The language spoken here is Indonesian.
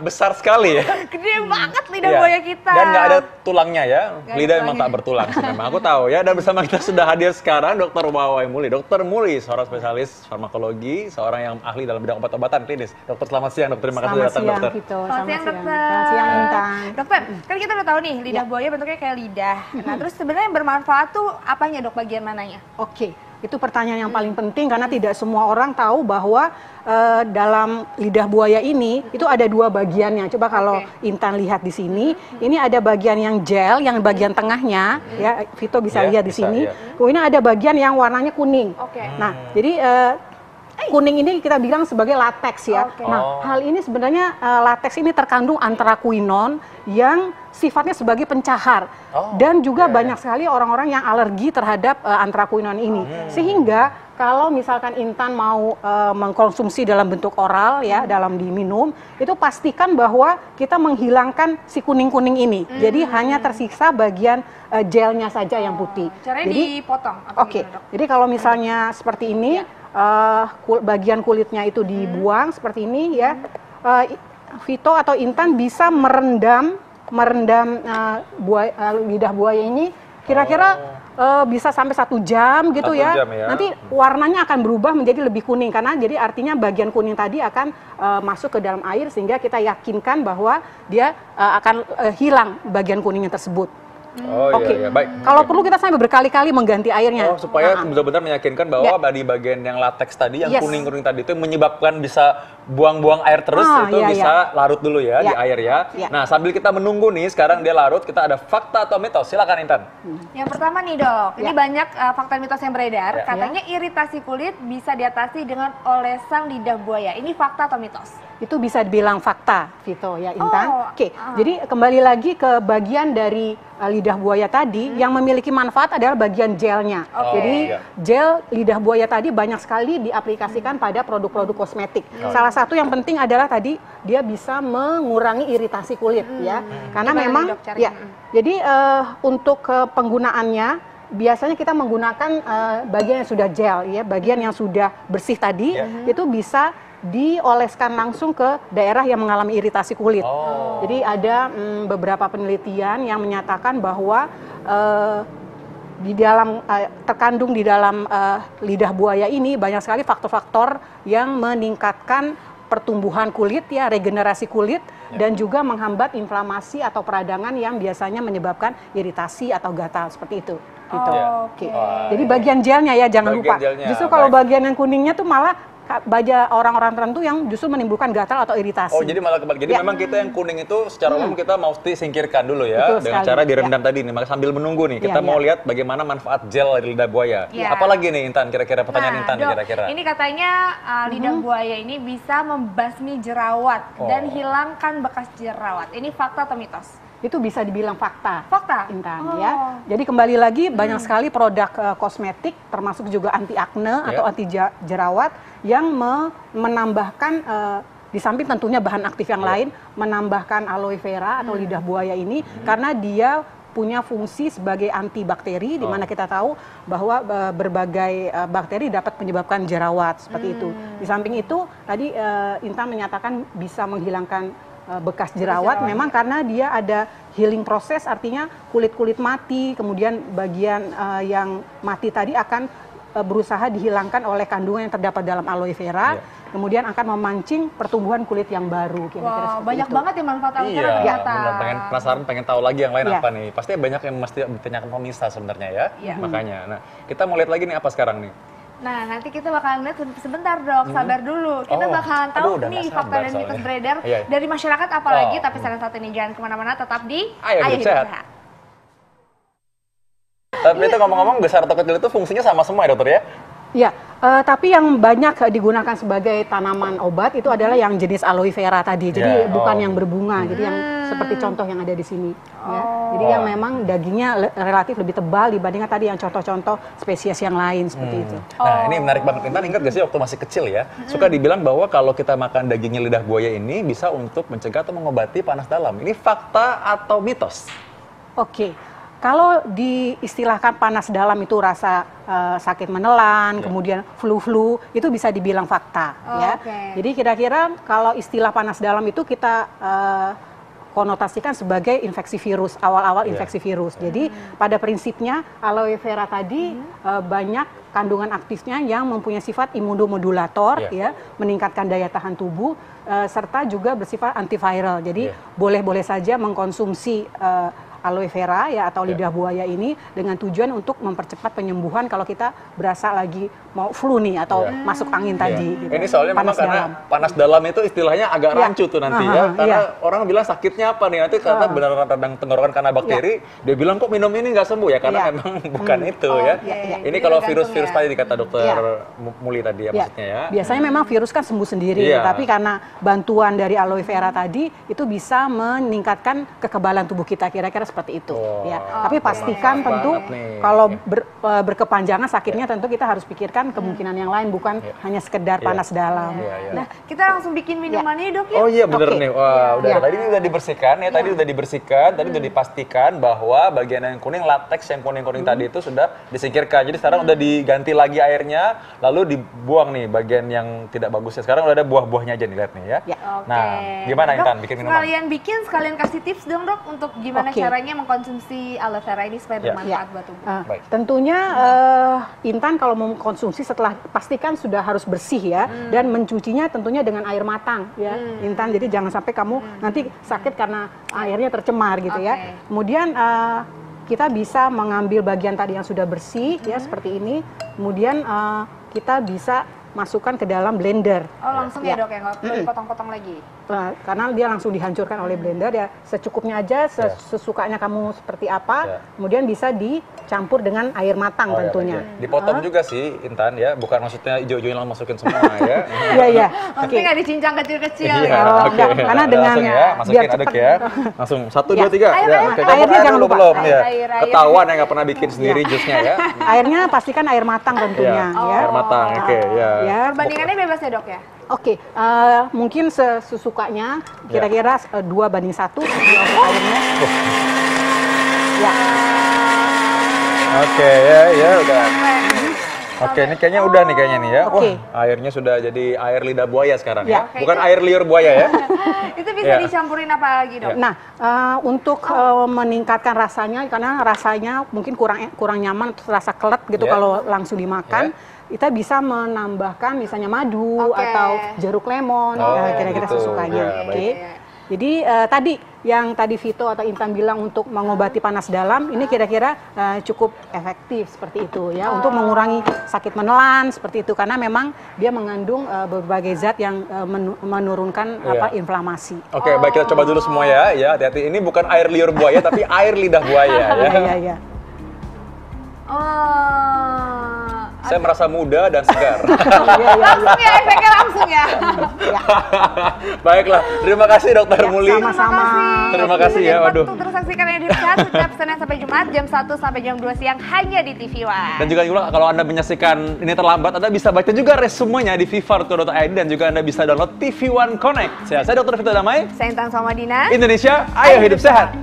besar sekali ya. Gede banget lidah buaya kita. Dan nggak ada tulangnya ya. Gak Lidah memang tak bertulang sih memang. Aku tahu ya. Dan bersama kita sudah hadir sekarang Dr. Wawai Muli. Dr. Muli, seorang spesialis farmakologi, seorang yang ahli dalam bidang obat-obatan klinis. Dokter, selamat siang dokter. Terima kasih sudah datang dokter. Selamat siang dokter. Selamat siang Intan. Dokter, kan kita udah tahu nih lidah buaya bentuknya kayak lidah. Nah terus sebenarnya yang bermanfaat tuh apanya dok, bagian mananya? Oke, itu pertanyaan yang paling penting karena tidak semua orang tahu bahwa dalam lidah buaya ini itu ada dua bagiannya. Coba kalau Intan lihat di sini, ini ada bagian yang gel, yang bagian tengahnya, ya Vito bisa lihat di sini. Kemudian ada bagian yang warnanya kuning. Nah, jadi kuning ini kita bilang sebagai lateks ya. Nah, hal ini sebenarnya lateks ini terkandung antraquinon yang sifatnya sebagai pencahar dan juga banyak sekali orang-orang yang alergi terhadap antraquinon ini. Sehingga kalau misalkan Intan mau mengkonsumsi dalam bentuk oral ya, dalam diminum, itu pastikan bahwa kita menghilangkan si kuning-kuning ini. Jadi hanya tersisa bagian gelnya saja yang putih. Caranya jadi dipotong. Jadi kalau misalnya seperti ini, bagian kulitnya itu dibuang seperti ini ya. Vito atau Intan bisa merendam lidah buaya ini kira-kira bisa sampai 1 jam gitu ya. Nanti warnanya akan berubah menjadi lebih kuning karena jadi artinya bagian kuning tadi akan masuk ke dalam air sehingga kita yakinkan bahwa dia akan hilang bagian kuningnya tersebut. Baik. Kalau perlu kita sampai berkali-kali mengganti airnya. Supaya benar-benar meyakinkan bahwa di bagian yang lateks tadi, yang kuning-kuning tadi itu menyebabkan bisa buang-buang air terus, itu bisa larut dulu ya di air ya. Nah, sambil kita menunggu nih, sekarang dia larut, kita ada fakta atau mitos. Silakan Intan. Yang pertama nih dok, ini banyak fakta mitos yang beredar. Katanya iritasi kulit bisa diatasi dengan olesan lidah buaya. Ini fakta atau mitos? Itu bisa dibilang fakta, Vito ya Intan. Jadi kembali lagi ke bagian dari lidah buaya tadi, yang memiliki manfaat adalah bagian gelnya. Jadi gel lidah buaya tadi banyak sekali diaplikasikan pada produk-produk kosmetik. Salah satu yang penting adalah tadi dia bisa mengurangi iritasi kulit ya. Karena memang jadi untuk penggunaannya biasanya kita menggunakan bagian yang sudah gel ya, bagian yang sudah bersih tadi itu bisa dioleskan langsung ke daerah yang mengalami iritasi kulit. Jadi ada beberapa penelitian yang menyatakan bahwa di dalam terkandung di dalam lidah buaya ini banyak sekali faktor-faktor yang meningkatkan pertumbuhan kulit ya, regenerasi kulit dan juga menghambat inflamasi atau peradangan yang biasanya menyebabkan iritasi atau gatal seperti itu. Gitu. Jadi bagian gelnya ya jangan lupa. Justru kalau bagian yang kuningnya tuh malah baja orang-orang tertentu yang justru menimbulkan gatal atau iritasi. Jadi malah kebalik. Jadi memang kita yang kuning itu secara umum kita mesti singkirkan dulu ya. Dengan cara direndam tadi nih. Maka sambil menunggu nih, kita mau lihat bagaimana manfaat gel dari lidah buaya. Apalagi nih Intan, kira-kira pertanyaan Intan kira-kira. Ini katanya lidah buaya ini bisa membasmi jerawat dan hilangkan bekas jerawat. Ini fakta atau mitos? Itu bisa dibilang fakta. Fakta? Intan ya. Jadi kembali lagi banyak sekali produk kosmetik termasuk juga anti akne atau anti jerawat yang menambahkan di samping tentunya bahan aktif yang lain, menambahkan aloe vera atau lidah buaya ini karena dia punya fungsi sebagai antibakteri di mana kita tahu bahwa berbagai bakteri dapat menyebabkan jerawat seperti itu. Di samping itu tadi Intan menyatakan bisa menghilangkan bekas jerawat memang karena dia ada healing proses, artinya kulit-kulit mati, kemudian bagian yang mati tadi akan berusaha dihilangkan oleh kandungan yang terdapat dalam aloe vera, kemudian akan memancing pertumbuhan kulit yang baru. Banyak banget ya manfaat aloe vera ternyata. Pengen penasaran, pengen tahu lagi yang lain apa nih. Pasti banyak yang mesti ditanyakan pemirsa sebenarnya ya. Makanya, nah kita mau lihat lagi nih apa sekarang nih. Nah, nanti kita bakalan lihat sebentar dok, sabar dulu. Kita bakalan tahu nih fakta dan mitos beredar dari masyarakat apalagi. Tapi saran satu ini jangan kemana-mana, tetap di Ayo Hidup Sehat. Tapi itu ngomong-ngomong besar atau kecil itu fungsinya sama semua ya dokter ya? Ya, tapi yang banyak digunakan sebagai tanaman obat itu adalah yang jenis aloe vera tadi. Jadi bukan yang berbunga, jadi yang seperti contoh yang ada di sini. Ya. Jadi yang memang dagingnya relatif lebih tebal dibandingkan tadi yang contoh-contoh spesies yang lain seperti itu. Nah ini menarik banget. Intan ingat gak sih waktu masih kecil ya, suka dibilang bahwa kalau kita makan dagingnya lidah buaya ini bisa untuk mencegah atau mengobati panas dalam. Ini fakta atau mitos? Oke. Kalau diistilahkan panas dalam itu rasa sakit menelan, kemudian flu-flu, itu bisa dibilang fakta. Jadi kira-kira kalau istilah panas dalam itu kita konotasikan sebagai infeksi virus, awal-awal infeksi virus. Jadi pada prinsipnya aloe vera tadi banyak kandungan aktifnya yang mempunyai sifat imunomodulator, meningkatkan daya tahan tubuh, serta juga bersifat antiviral. Jadi boleh-boleh saja mengkonsumsi aloe vera atau lidah buaya ini dengan tujuan untuk mempercepat penyembuhan kalau kita berasa lagi mau flu nih atau masuk angin tadi. Gitu. Ini soalnya memang karena panas dalam itu istilahnya agak rancu tuh nanti karena orang bilang sakitnya apa nih nanti karena benar-benar radang tenggorokan karena bakteri, dia bilang kok minum ini nggak sembuh ya karena memang bukan itu Ini kalau virus-virus tadi dikata dokter Muli tadi maksudnya ya. Biasanya memang virus kan sembuh sendiri, tapi karena bantuan dari aloe vera tadi itu bisa meningkatkan kekebalan tubuh kita, kira-kira seperti itu. Tapi pastikan tentu kalau berkepanjangan sakitnya tentu kita harus pikirkan kemungkinan yang lain, bukan hanya sekedar panas dalam. Nah, kita langsung bikin minumannya dok ya. Oh iya bener nih, wah tadi ini udah dibersihkan tadi udah dibersihkan, tadi udah dipastikan bahwa bagian yang kuning, lateks yang kuning-kuning tadi itu sudah disingkirkan. Jadi sekarang udah diganti lagi airnya, lalu dibuang nih bagian yang tidak bagus ya. Sekarang udah ada buah-buahnya aja nih, lihat nih ya. Nah, gimana Intan bikin minuman? Sekalian kasih tips dong dok untuk gimana caranya mengkonsumsi aloe vera ini supaya bermanfaat buat tubuh. Tentunya Intan kalau mau konsumsi setelah pastikan sudah harus bersih ya, dan mencucinya tentunya dengan air matang ya, Intan. Jadi jangan sampai kamu nanti sakit karena airnya tercemar gitu ya. Kemudian kita bisa mengambil bagian tadi yang sudah bersih ya seperti ini. Kemudian kita bisa masukkan ke dalam blender. Oh langsung ya dok ya, nggak perlu dipotong-potong lagi? Karena dia langsung dihancurkan oleh blender ya, secukupnya aja, sesukanya kamu seperti apa, kemudian bisa dicampur dengan air matang tentunya. Dipotong juga sih Intan ya, bukan maksudnya hijau-hijauin langsung masukin semua ya. Iya. Maksudnya nggak dicincang kecil-kecil ya? Karena dengan masukin aduk ya, langsung 1, 2, 3. Airnya jangan lupa. Belum ya. Ketahuan ya nggak pernah bikin sendiri jusnya ya. Airnya pastikan air matang tentunya. Air matang, oke ya. Perbandingannya bebas ya dok ya? Oke, mungkin sesukanya kira-kira 2:1 airnya. Oke ya udah. Oke, ini kayaknya udah nih nih ya. Wah, airnya sudah jadi air lidah buaya sekarang ya. Bukan air liur buaya ya. Itu bisa dicampurin apa lagi dok? Nah, untuk meningkatkan rasanya, karena rasanya mungkin kurang nyaman, terasa kelet gitu kalau langsung dimakan. Kita bisa menambahkan misalnya madu atau jeruk lemon, kira-kira sesukanya. Jadi tadi Vito atau Intan bilang untuk mengobati panas dalam, ini kira-kira cukup efektif seperti itu ya, untuk mengurangi sakit menelan seperti itu, karena memang dia mengandung berbagai zat yang menurunkan inflamasi. Oke, baik, kita coba dulu semua ya, hati-hati. Ini bukan air liur buaya tapi air lidah buaya ya. Iya. Saya merasa muda dan segar. Langsung ya, efeknya langsung ya. Baiklah, terima kasih Dokter Muli. Sama-sama. Terima kasih ya, waduh. Untuk terus saksikan Edit Sehat setiap Senin sampai Jumat jam 1 sampai jam 2 siang hanya di TV One. Dan juga kalau Anda menyaksikan ini terlambat, Anda bisa baca juga resumenya di vivar.id dan juga Anda bisa download TV One Connect. Saya Dr. Vito Damai. Saya Intan Somadina. Indonesia, ayo hidup sehat.